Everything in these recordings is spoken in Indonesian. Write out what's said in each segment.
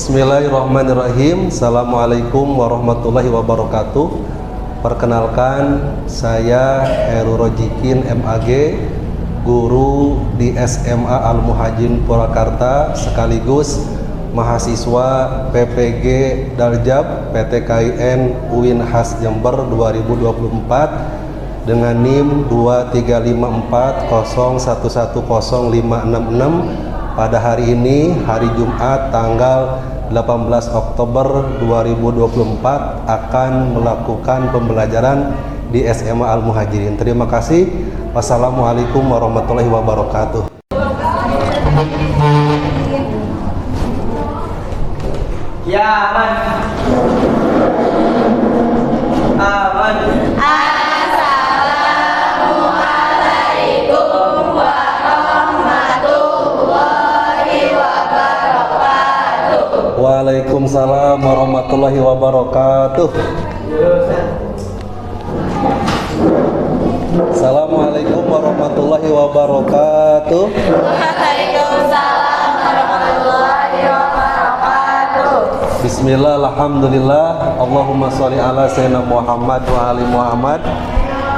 Bismillahirrahmanirrahim. Assalamualaikum warahmatullahi wabarakatuh. Perkenalkan, saya Heru Rojikin MAG, guru di SMA Al-Muhajin Purwakarta, sekaligus mahasiswa PPG Daljab PTKIN UIN-Has Jember 2024 dengan NIM 23540110566. Pada hari ini, hari Jumat tanggal 18 Oktober 2024 akan melakukan pembelajaran di SMA Al-Muhajirin. Terima kasih. Wassalamualaikum warahmatullahi wabarakatuh. Ya, aman. Aman. Assalamualaikum warahmatullahi wabarakatuh. Waalaikumsalam warahmatullahi wabarakatuh. Assalamualaikum warahmatullahi wabarakatuh. Waalaikumsalam warahmatullahi wabarakatuh. Bismillah, alhamdulillah, Allahumma sholli ala sayyidina Muhammad wa ali Muhammad.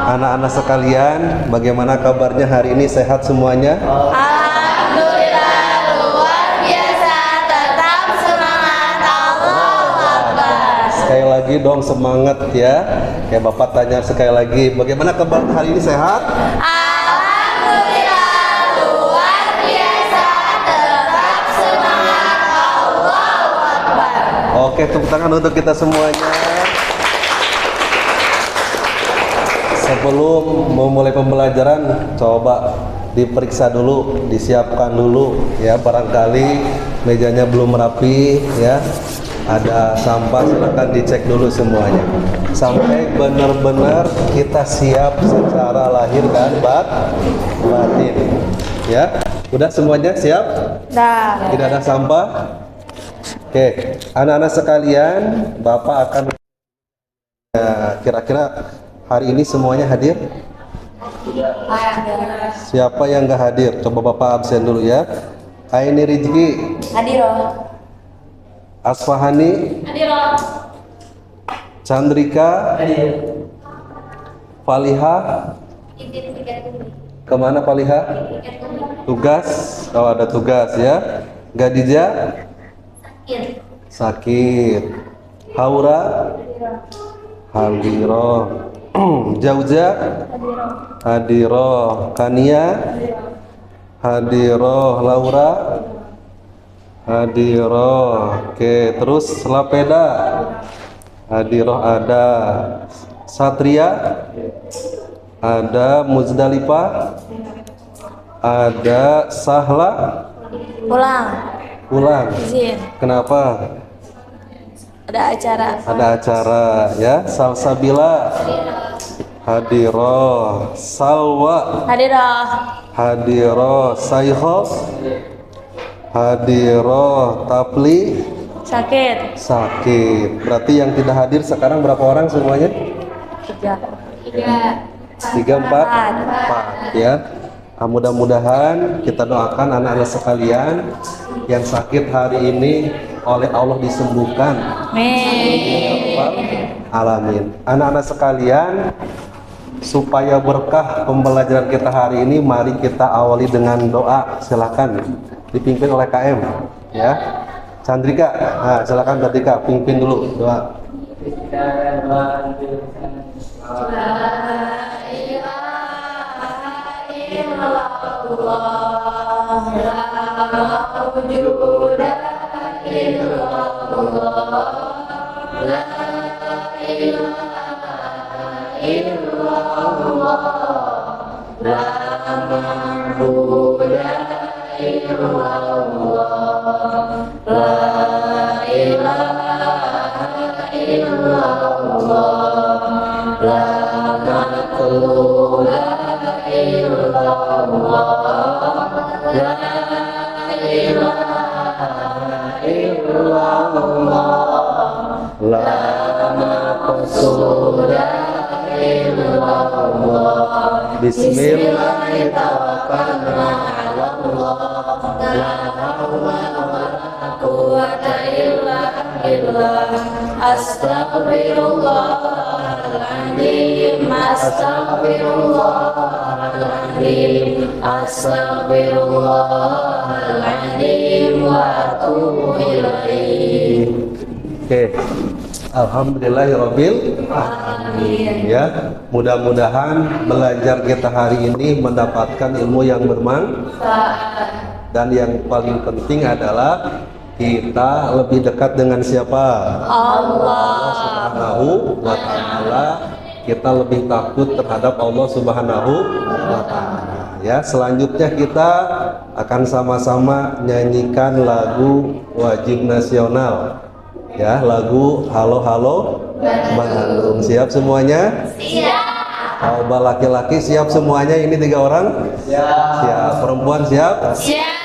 Anak-anak sekalian, bagaimana kabarnya hari ini? Sehat semuanya? Alhamdulillah, luar biasa, tetap semangat, Allahu Akbar. Sekali lagi dong semangat ya. Kayak Bapak tanya sekali lagi, bagaimana kabar hari ini? Sehat? Alhamdulillah, luar biasa, tetap semangat, Allahu Akbar. Oke, tepuk tangan untuk kita semuanya. Sebelum memulai pembelajaran, coba diperiksa dulu, disiapkan dulu ya, barangkali mejanya belum rapi ya, ada sampah, silahkan dicek dulu semuanya sampai benar-benar kita siap secara lahir dan batin ya. Udah semuanya siap? Dah. Tidak ada sampah? Oke, anak-anak sekalian, Bapak akan kira-kira hari ini semuanya hadir? Siapa yang nggak hadir? Coba Bapak absen dulu ya. Aini Rizki, Hadiroh. Asfahani, Hadiroh. Chandrika, Hadir. Faliha. Kemana Faliha? Tugas? Oh, ada tugas ya. Gadija? Sakit. Haura? Hadiroh. Jauza? Hadiroh. Kania? Hadiroh. Laura? Hadiroh. Oke, terus Lapeda? Hadiroh ada. Satria? Ada. Muzdalifah? Ada. Sahla? Pulang. Izin. Kenapa? Ada acara. Ada acara ya. Salsabila? Hadiroh. Salwa? Hadiroh. Hadiroh. Sayho? Hadiroh. Tapli? Sakit. Sakit. Berarti yang tidak hadir sekarang berapa orang semuanya? 3, 4 ya. Mudah-mudahan kita doakan anak-anak sekalian yang sakit hari ini oleh Allah disembuhkan. Alamin. Anak-anak sekalian, supaya berkah pembelajaran kita hari ini, mari kita awali dengan doa. Silakan dipimpin oleh KM ya. Chandrika, nah, silakan Chandrika pimpin dulu doa. Bismillahirrahmanirrahim. Alhamdulillah, Astagfirullahaladzim, Astagfirullahaladzim, Astagfirullahaladzim, wa atubu ilaih. Oke. Alhamdulillahirabbil alamin. Ya, mudah-mudahan belajar kita hari ini mendapatkan ilmu yang bermanfaat. Dan yang paling penting adalah kita lebih dekat dengan siapa? Allah Subhanahu wa taala. Kita lebih takut terhadap Allah Subhanahu wa taala. Ya, selanjutnya kita akan sama-sama nyanyikan lagu wajib nasional. Ya, lagu Halo Halo Bandung. Siap semuanya? Siap. Coba laki-laki siap semuanya, ini 3 orang? Siap. Siap. Perempuan siap? Siap.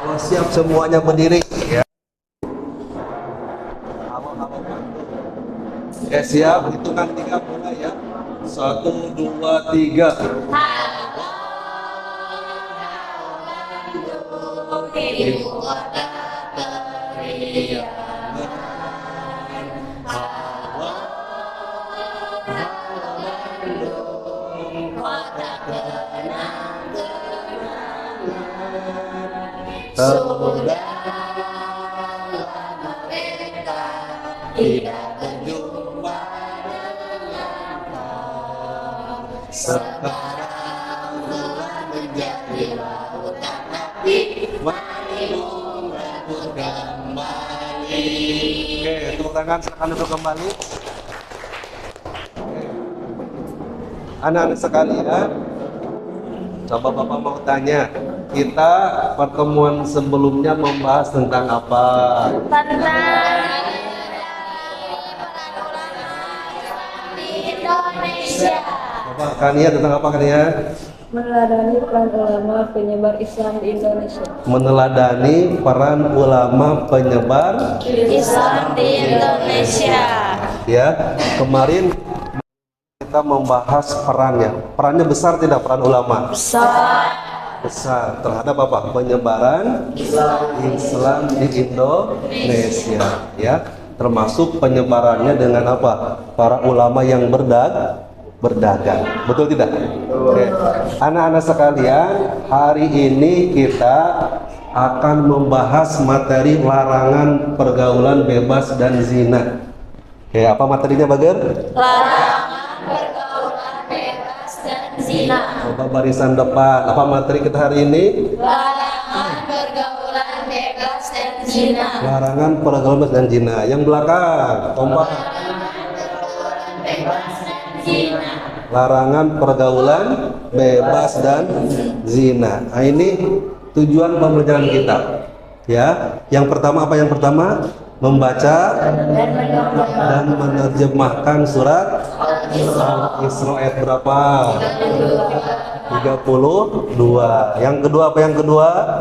Kalau siap semuanya berdiri ya. Halo Halo Bandung. Oke, siap, hitungan 3 mulai ya. 1, 2, 3. Halo Bandung, ibu kota periangan. Sudah lama kita tidak berjumpa dengan kau. Sekarang telah menjadi lautan hati, mari merebut kembali. Oke, tepuk tangan, silakan duduk kembali. Oke. Anak-anak sekalian, coba Bapak mau tanya, kita pertemuan sebelumnya membahas tentang apa? Tentang di Indonesia. Coba Kania, tentang apa Kania? Meneladani peran ulama penyebar Islam di Indonesia. Meneladani peran ulama penyebar Islam di Indonesia. ya. Kemarin kita membahas perannya. Perannya besar tidak peran ulama? Besar terhadap apa? Penyebaran Islam di Indonesia ya. Termasuk penyebarannya dengan apa? Para ulama yang berdagang. Betul tidak? Oke. Anak-anak sekalian, hari ini kita akan membahas materi larangan pergaulan bebas dan zina. Oke, apa materinya Bager? Larangan pergaulan bebas dan zina. Coba barisan depan. Apa materi kita hari ini? Larangan pergaulan bebas dan zina. Larangan pergaulan bebas dan zina. Yang belakang, kompak. Larangan pergaulan bebas dan zina. Nah, ini tujuan pembelajaran kita. Ya, yang pertama apa yang pertama? Membaca dan menerjemahkan surat Al-Isra ayat berapa? 32. Yang kedua apa yang kedua?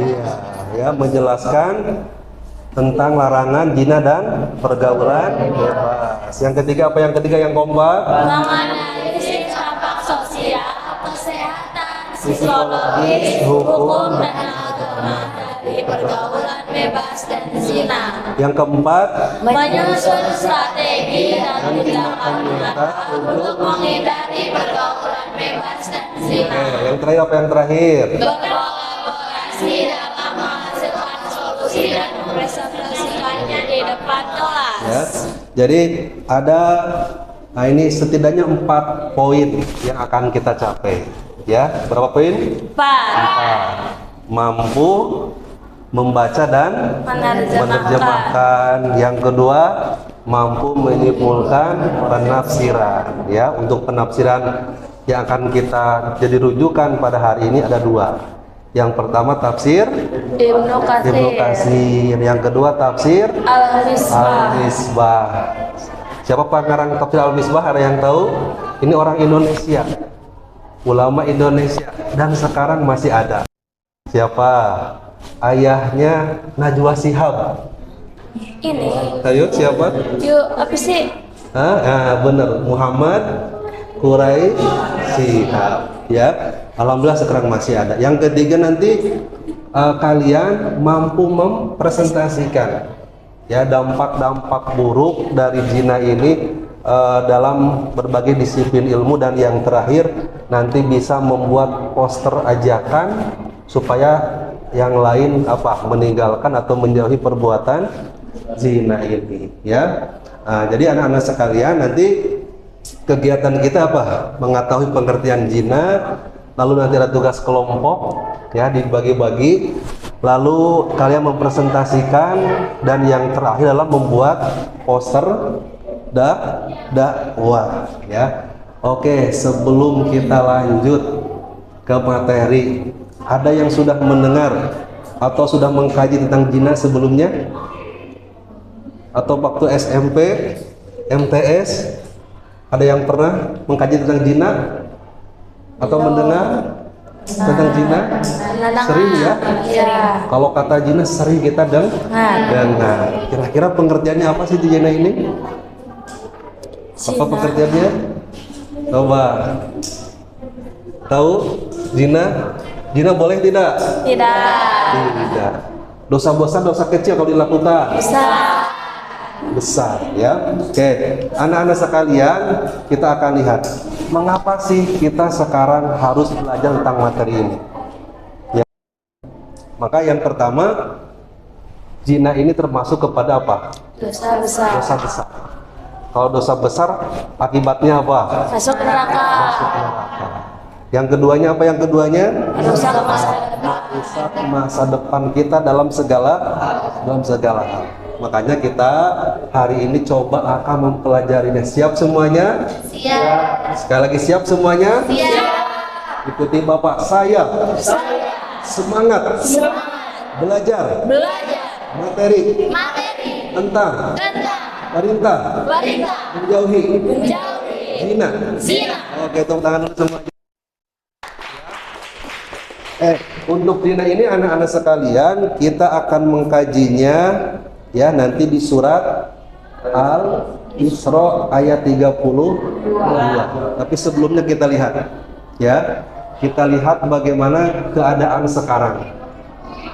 Iya, ya, menjelaskan tentang larangan zina dan pergaulan bebas. Yang ketiga apa yang ketiga yang kompak? Menganalisis dampak sosial, kesehatan, psikologis, hukum dan agama dari pergaulan bebas dan zina. Yang keempat, Menyusun strategi dan tindakan nyata untuk menghindari pergaulan bebas dan zina. yang terakhir apa yang terakhir? Berkolaborasi dalam menghasilkan solusi dan mempresentasikannya di depan kelas. Ya. Jadi ada, nah ini setidaknya 4 poin yang akan kita capai. Ya, berapa poin? 4. 4. Mampu membaca dan menerjemahkan. Yang kedua, mampu menyimpulkan penafsiran. Ya, untuk penafsiran yang akan kita jadi rujukan pada hari ini ada 2. Yang pertama tafsir Ibnu Ibnu Katsir, yang kedua tafsir Al-Misbah. Al-Misbah. Siapa pengarang tafsir Al-Misbah? Ada yang tahu? Ini orang Indonesia, ulama Indonesia, dan sekarang masih ada. Siapa? Ayahnya Najwa Shihab. Ini. Ayo siapa? Yuk, apa sih? Bener, Muhammad Quraisy Shihab. Ya, alhamdulillah sekarang masih ada. Yang ketiga nanti kalian mampu mempresentasikan ya dampak-dampak buruk dari zina ini dalam berbagai disiplin ilmu, dan yang terakhir nanti bisa membuat poster ajakan supaya yang lain meninggalkan atau menjauhi perbuatan zina ini, ya. Jadi anak-anak sekalian, nanti kegiatan kita mengetahui pengertian zina, lalu nanti ada tugas kelompok, ya, dibagi-bagi, lalu kalian mempresentasikan, dan yang terakhir adalah membuat poster dakwah, ya. Oke, sebelum kita lanjut ke materi, ada yang sudah mendengar atau sudah mengkaji tentang zina sebelumnya? Atau waktu SMP, MTS, ada yang pernah mengkaji tentang zina atau mendengar tentang zina? Sering ya? Iya. Kalau kata zina sering kita dengar. Kira-kira pengertiannya apa sih zina ini? Apa pengertiannya? Coba tahu zina? Zina boleh tidak? Tidak. Dosa besar, dosa kecil kalau dilakukan? Besar, ya. Oke, anak-anak sekalian, kita akan lihat mengapa sih kita sekarang harus belajar tentang materi ini, ya. Maka yang pertama, zina ini termasuk kepada Dosa besar. dosa besar. Kalau dosa besar akibatnya apa? Masuk neraka. Masuk neraka. Yang keduanya apa? Yang keduanya Dosa masa merusak masa depan kita dalam segala hal. Makanya kita hari ini coba akan mempelajarinya. Siap semuanya? Siap. Sekali lagi, siap semuanya? Siap. Ikuti Bapak. Saya semangat belajar materi tentang perintah menjauhi zina. Oke, tepuk tangan dulu semuanya. Untuk zina ini anak-anak sekalian, kita akan mengkajinya, ya, nanti di surat Al-Isra ayat 32. Tapi sebelumnya kita lihat, ya, kita lihat bagaimana keadaan sekarang.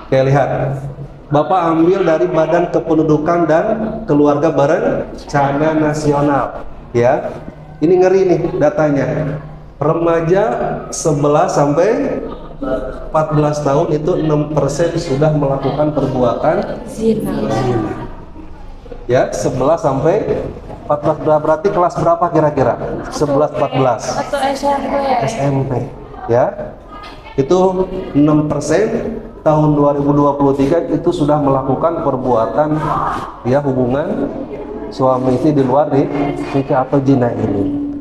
Oke, lihat. Bapak ambil dari Badan Kependudukan dan Keluarga Berencana Nasional, ya. Ini ngeri nih datanya. Remaja 11 sampai 14 tahun itu 6% sudah melakukan perbuatan zina. Ya, 11 sampai 14, berarti kelas berapa kira-kira? 11 14. Atau SMP, ya. Itu 6% tahun 2023 itu sudah melakukan perbuatan, ya, hubungan suami istri di luar nikah atau zina ini.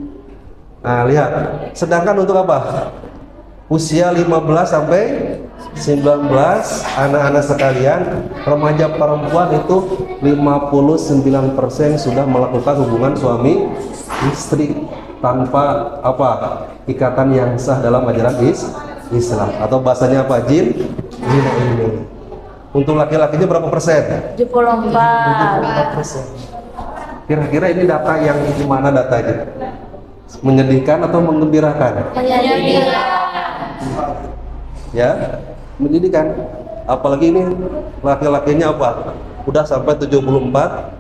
Nah, lihat. Sedangkan untuk apa? Usia 15 sampai 19, anak-anak sekalian, remaja perempuan itu 59% sudah melakukan hubungan suami istri tanpa ikatan yang sah dalam ajaran Islam, atau bahasanya zina ini. Untuk laki-lakinya berapa persen? 74%. Kira-kira ini data yang gimana datanya? Menyedihkan atau menggembirakan? Ya, mendidikan. Apalagi ini laki-lakinya udah sampai 74%.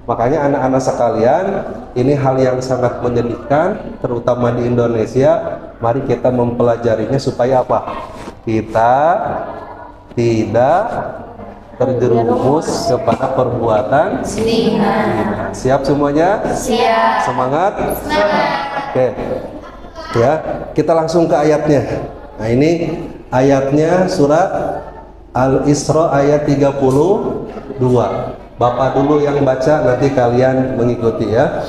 Makanya anak-anak sekalian, ini hal yang sangat menyedihkan, terutama di Indonesia. Mari kita mempelajarinya supaya kita tidak terjerumus kepada perbuatan zina. Siap semuanya? Siap. Semangat? Oke. Ya, kita langsung ke ayatnya. Nah, ini ayatnya surat Al-Isra ayat 32. Bapak dulu yang baca, nanti kalian mengikuti, ya.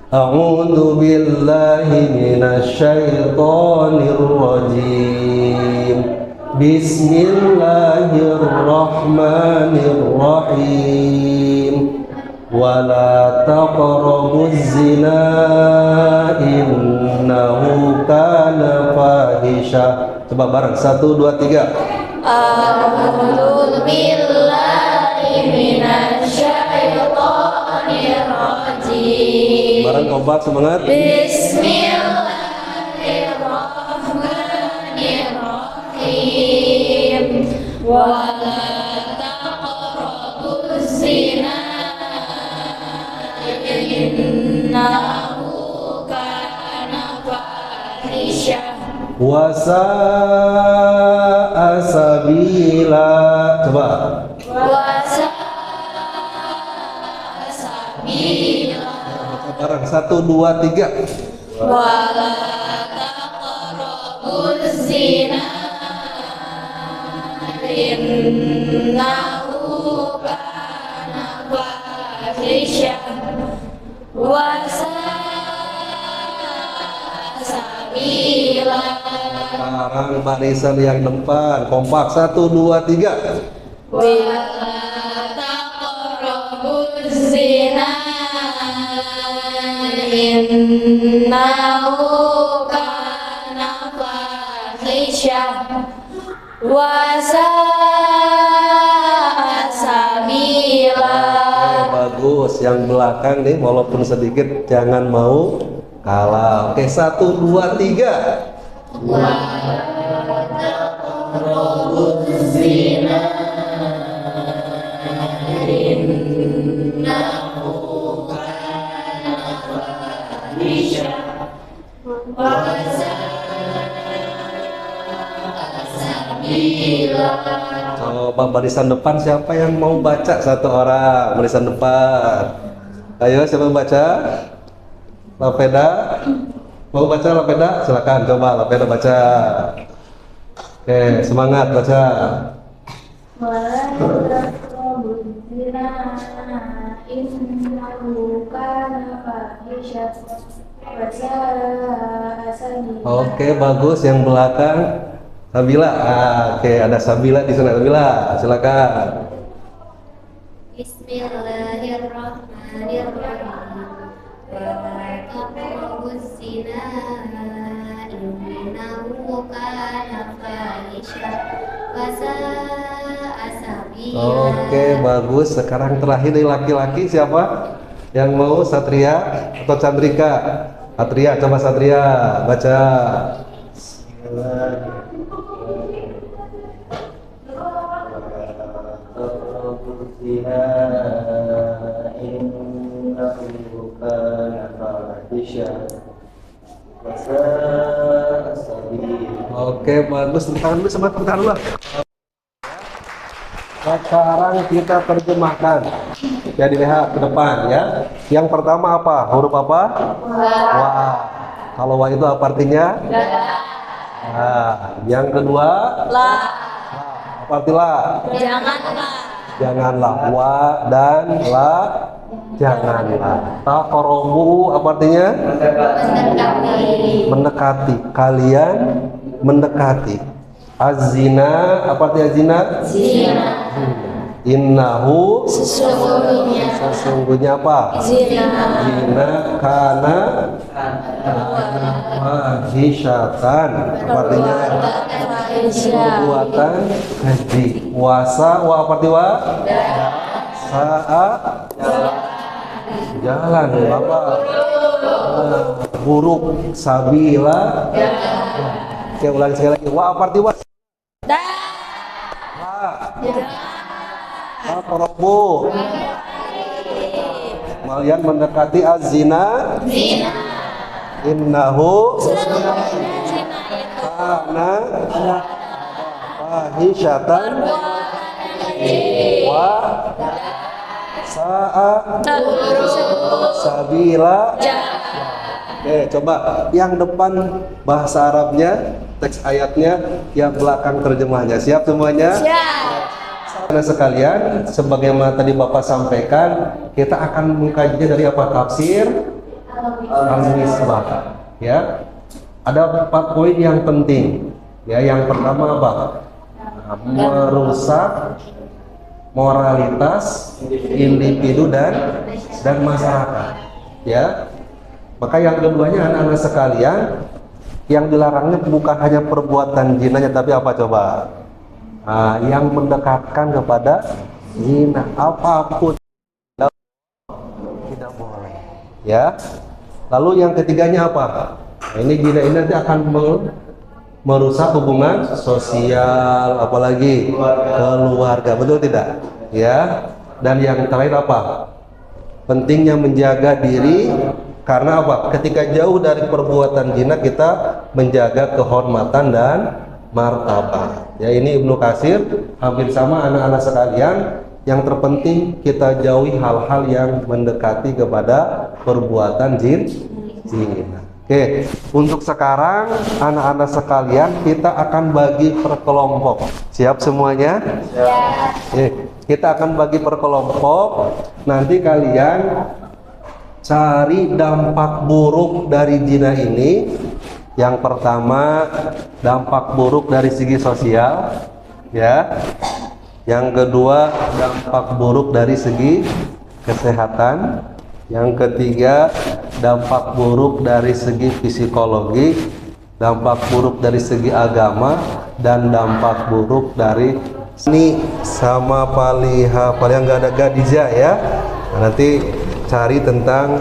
A'udzu billahi minasyaitonir rajim. Bismillahirrahmanirrahim. Wala taqrabuz zina innahu kana fahisha. Coba bareng, 1 2 3. A'udzu billahi minasyaitonir rajim. Bareng kompak, semangat. Bismillahirrahmanirrahim. Wala taqrabuz innahu kana fahisyah wasa'a sabila. Coba wa sabila bareng 1 2 3. wala taqrabuz zina innahu kana fahisyah wa sa'a sabila. Sekarang barisan yang depan kompak 1 2 3. Wala taqrabuz zina innahu kana fahisyah wa sa'a sabila. Bagus, yang belakang nih walaupun sedikit jangan mau kalah. Oke, 1 2 3. Coba barisan depan siapa yang mau baca? 1 orang barisan depan. Ayo siapa yang baca? Lapeda mau baca? Lapeda silakan, coba Lapeda baca. Oke, semangat baca. Wala taqrabuz zina innahu kana fahisyah wa sa'a sabila. Oke, bagus. Yang belakang Sabila. Oke, ada Sabila di sana. Sabila, silakan. Bismillahirrahmanirrahim. Wala taqrabuz zina innahu kana fahisyah wa sa'a sabila. Oke, bagus. Sekarang terakhir dari laki-laki siapa? Yang mau Satria atau Chandrika? Satria, coba Satria baca. Oke, bagus. Tepuk tangan dulu, semangat, tepuk tangan dulu. Sekarang kita terjemahkan. Ya, dilihat ke depan ya. Yang pertama apa? Huruf apa? Wa. Kalau wa itu apa artinya? Nah, yang kedua? La. Apa arti la? Janganlah. Janganlah. Wa dan la. Janganlah. Taqrabu apa artinya? Mendekati. Mendekati. Kalian mendekati. Az-zina apa artinya zina? Zina. Innahu Sesungguhnya apa? zina Zina kana fahisyatan apa artinya? Perbuatan keji. Wasa wa apa arti wa? Sa'a jalan apa? Buruk. Sabila. Oke, ulangi sekali lagi. Wa apa arti wa? Taqrabu. Kalian mendekati az-zina. Innahu kana fahisyatan wa sa'a sabila. Oke, coba yang depan bahasa Arabnya, teks ayatnya, yang belakang terjemahnya. Siap semuanya? Karena sekalian, sebagaimana tadi Bapak sampaikan, kita akan mengkajinya dari apa? Tafsir Al-Misbah. Ya, ada 4 poin yang penting. Ya, yang pertama apa? Merusak moralitas individu dan masyarakat. Ya, maka yang keduanya anak-anak sekalian, yang dilarangnya bukan hanya perbuatan zinanya, tapi apa coba? Yang mendekatkan kepada zina, apapun tidak boleh. Ya. Lalu yang ketiganya apa? Ini zina ini nanti akan merusak hubungan sosial, apalagi keluarga, betul tidak? Ya. Dan yang terakhir apa? Pentingnya menjaga diri Karena apa? Ketika jauh dari perbuatan zina kita menjaga kehormatan dan martabat. Ya, ini Ibnu Katsir hampir sama anak-anak sekalian. Yang terpenting kita jauhi hal-hal yang mendekati kepada perbuatan zina. Oke, untuk sekarang anak-anak sekalian kita akan bagi per kelompok. Siap semuanya? Ya. Kita akan bagi per kelompok. Nanti kalian cari dampak buruk dari zina ini. Yang pertama, dampak buruk dari segi sosial, ya. Yang kedua, dampak buruk dari segi kesehatan. Yang ketiga, dampak buruk dari segi psikologi, dampak buruk dari segi agama, dan dampak buruk dari ini sama paliha yang nggak ada gadija ya. Nah, nanti cari tentang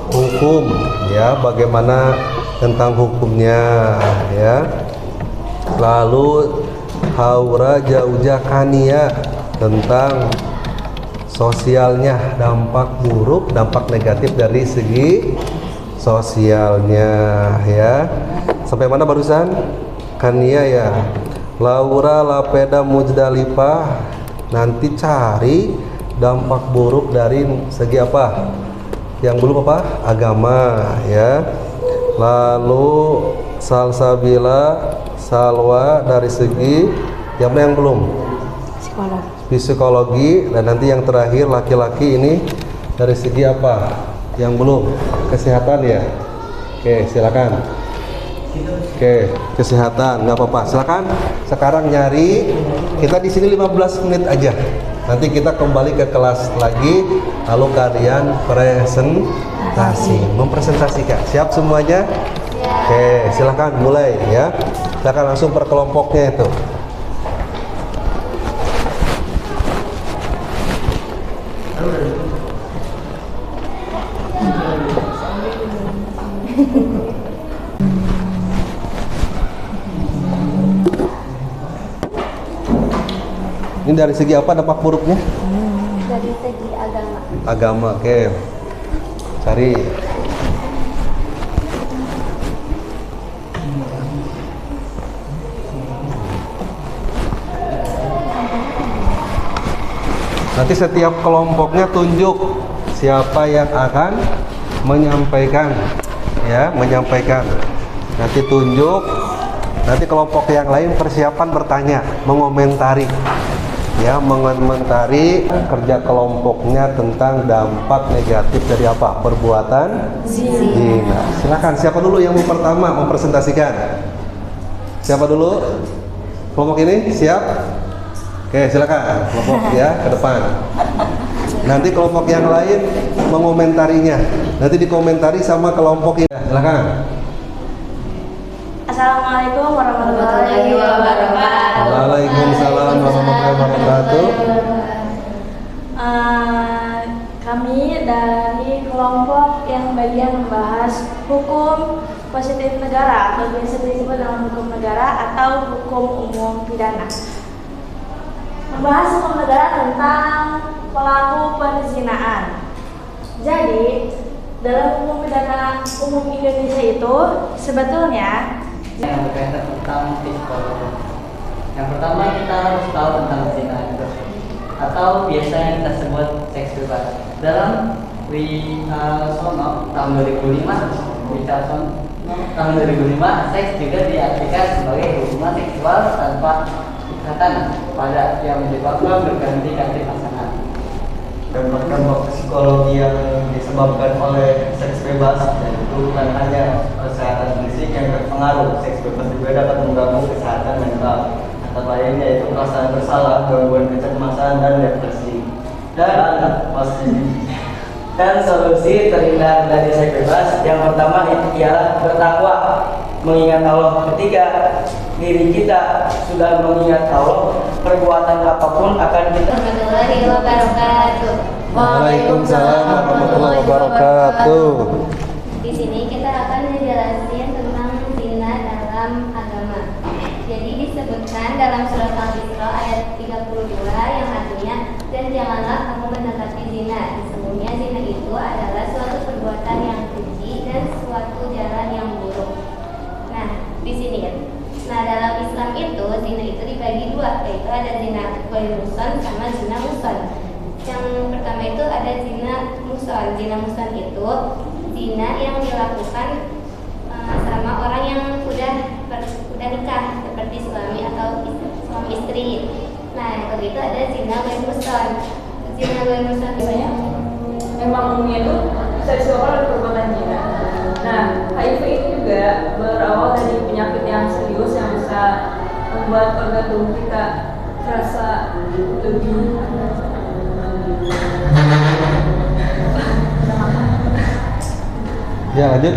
hukum ya, bagaimana tentang hukumnya ya. Lalu haura jaujakania tentang sosialnya, dampak buruk, dampak negatif dari segi sosialnya ya. Sampai mana barusan? Kania ya. Laura lapeda mujdalifah, nanti cari dampak buruk dari segi apa? Yang belum apa? Agama ya. Lalu salsabila salwa dari segi yang mana yang belum? Psikologi. Dan nanti yang terakhir laki-laki ini dari segi apa? Yang belum? Kesehatan ya. Oke, silakan. Oke, kesehatan nggak apa-apa. Silakan. Sekarang nyari. Kita di sini 15 menit aja. Nanti kita kembali ke kelas lagi. Lalu kalian mempresentasikan. Siap semuanya? Oke, silakan mulai ya. Silakan langsung per kelompoknya itu. Ini dari segi apa dampak buruknya? Dari segi agama. Agama, oke. Cari. Nanti setiap kelompoknya tunjuk siapa yang akan menyampaikan, ya, menyampaikan. Nanti tunjuk. Nanti kelompok yang lain persiapan bertanya, mengomentari. Ya, mengomentari kerja kelompoknya tentang dampak negatif dari apa? Perbuatan zina. Silakan, siapa dulu yang pertama mempresentasikan? Siapa dulu? Kelompok ini siap? Oke, silakan kelompok ya ke depan. Nanti kelompok yang lain mengomentarinya. Nanti dikomentari sama kelompok ini. Silakan. Assalamualaikum warahmatullahi wabarakatuh. Waalaikumsalam warahmatullahi wabarakatuh. Kami dari kelompok yang bagian membahas hukum positif negara atau biasa disebut dengan hukum negara atau hukum umum pidana. Membahas hukum negara tentang pelaku perzinaan. Jadi dalam hukum pidana umum Indonesia itu sebetulnya yang berkaitan tentang psikologi. Yang pertama kita harus tahu tentang zina itu, atau biasanya kita sebut seks bebas. Dalam Wicasono tahun 2005, seks juga diartikan sebagai hubungan seksual tanpa ikatan pada yang menyebabkan berganti-ganti pasangan. Dampak psikologi yang disebabkan oleh seks bebas yaitu bukan hanya kesehatan fisik yang terpengaruh. Seks bebas juga dapat mengganggu kesehatan mental, antara lain yaitu perasaan bersalah, gangguan kecemasan, dan depresi. Dan solusi terhindar dari seks bebas yang pertama ialah bertakwa, mengingat Allah. Ketiga, diri kita sudah mengingat Allah, perbuatan apapun akan kita. Warahmatullahi wabarakatuh. Waalaikumsalam warahmatullahi wabarakatuh. Di sini kita akan menjelaskan tentang zina dalam agama. Jadi disebutkan dalam surat Al-Isra ayat 32 yang artinya, dan janganlah kamu mendekati zina. Sesungguhnya zina itu adalah suatu perbuatan yang keji dua, yaitu ada zina ghair muhsan sama zina muhsan. Yang pertama itu ada zina muhsan. Zina muhsan itu zina yang dilakukan sama orang yang udah nikah, seperti suami atau suami istri. Nah, yang kedua itu ada zina ghair muhsan. Zina ghair muhsan itu Memang umumnya itu bisa disebabkan oleh perbuatan zina. Nah, HIV itu juga berawal dari penyakit yang serius yang bisa membuat organ tubuh kita terasa lebih Ya, lanjut.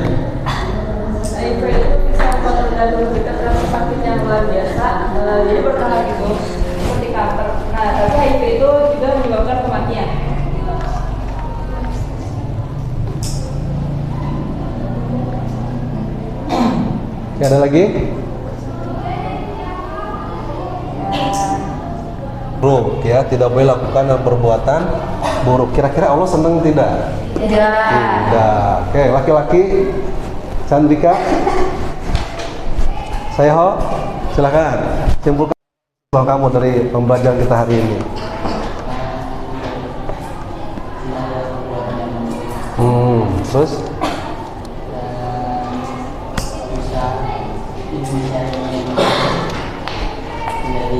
HIV itu bisa membuat organ tubuh kita terasa sakit yang luar biasa. Jadi pertama itu seperti kanker. Nah, tapi HIV itu juga menyebabkan kematian. Ya, ada lagi? Buruk ya, tidak boleh lakukan perbuatan buruk. Kira-kira Allah senang tidak? Tidak. Oke, laki-laki Chandrika, saya Ho, silakan simpulkan kamu dari pembelajaran kita hari ini. Terus? Bisa Indonesia ini menjadi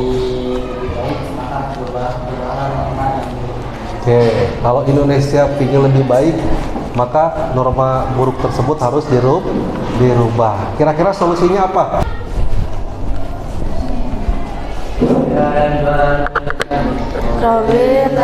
lebih baik, maka berubahlah norma yang buruk. Oke, kalau Indonesia ingin lebih baik, maka norma buruk tersebut harus dirubah. Kira-kira solusinya apa? Dan Robin